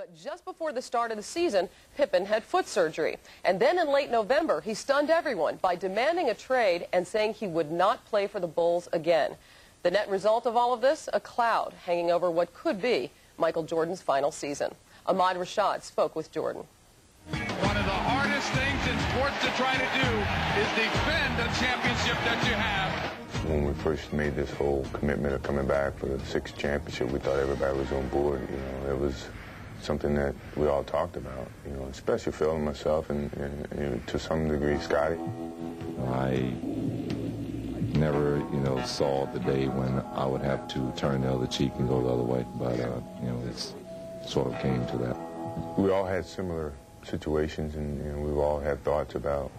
But just before the start of the season, Pippen had foot surgery. And then in late November, he stunned everyone by demanding a trade and saying he would not play for the Bulls again. The net result of all of this, a cloud hanging over what could be Michael Jordan's final season. Ahmad Rashad spoke with Jordan. One of the hardest things in sports to try to do is defend a championship that you have. When we first made this whole commitment of coming back for the 6th championship, we thought everybody was on board. You know, it was something that we all talked about, you know, especially Phil and myself and to some degree Scottie. I never, saw the day when I would have to turn the other cheek and go the other way, but, it sort of came to that. We all had similar situations, and we've all had thoughts about,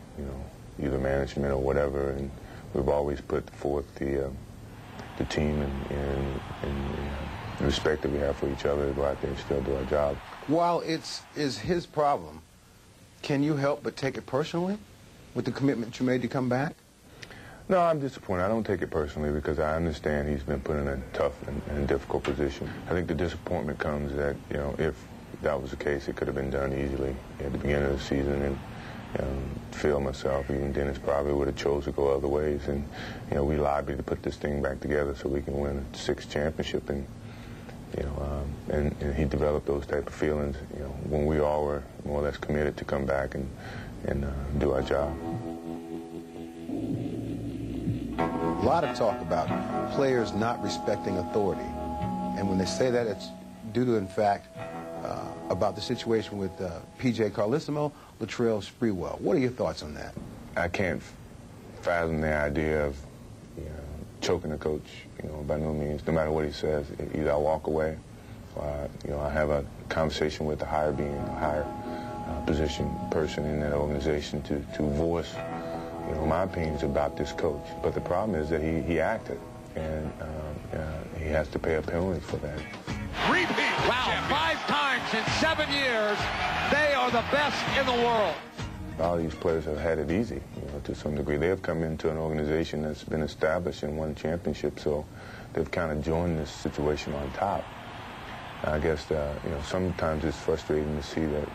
either management or whatever, and we've always put forth the team and the respect that we have for each other to go out there and still do our job. While it's his problem, can you help but take it personally with the commitment you made to come back? No, I'm disappointed. I don't take it personally because I understand he's been put in a tough and difficult position. I think the disappointment comes that, if that was the case, it could have been done easily at the beginning of the season, and Phil, myself, even Dennis probably would have chose to go other ways, and we lobbied to put this thing back together so we can win a 6th championship, and and he developed those type of feelings, when we all were more or less committed to come back and do our job. A lot of talk about players not respecting authority, and when they say that, it's due to, in fact, about the situation with P.J. Carlesimo, Latrell Sprewell. What are your thoughts on that? I can't fathom the idea of choking a coach, by no means. No matter what he says, either I walk away or I have a conversation with the higher position person in that organization to voice my opinions about this coach. But the problem is that he acted, and he has to pay a penalty for that. Repeat. Wow, 5 times in 7 years, they are the best in the world. All these players have had it easy, to some degree. They've come into an organization that's been established and won championships, so they've kind of joined this situation on top. I guess, sometimes it's frustrating to see that,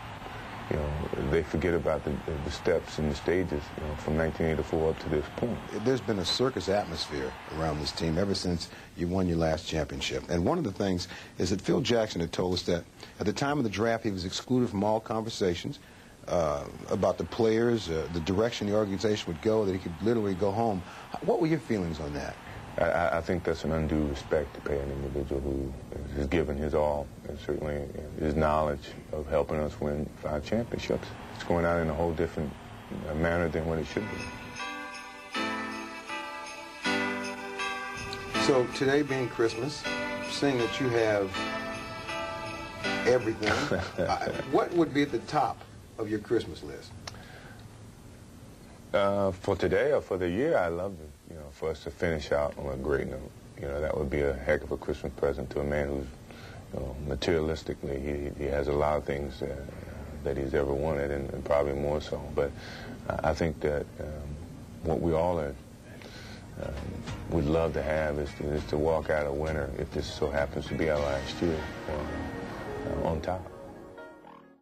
they forget about the steps and the stages, from 1984 up to this point. There's been a circus atmosphere around this team ever since you won your last championship. And one of the things is that Phil Jackson had told us that at the time of the draft, he was excluded from all conversations about the players, the direction the organization would go, that he could literally go home. What were your feelings on that? I think that's an undue respect to pay an individual who has given his all, and certainly his knowledge of helping us win 5 championships. It's going out in a whole different manner than what it should be. So today being Christmas, seeing that you have everything, what would be at the top of your Christmas list? For today or for the year, I love it. For us to finish out on a great note. That would be a heck of a Christmas present to a man who's, materialistically, he has a lot of things that he's ever wanted, and probably more so. But I think that what we all would love to have is to walk out a winner, if this so happens to be our last year, on top.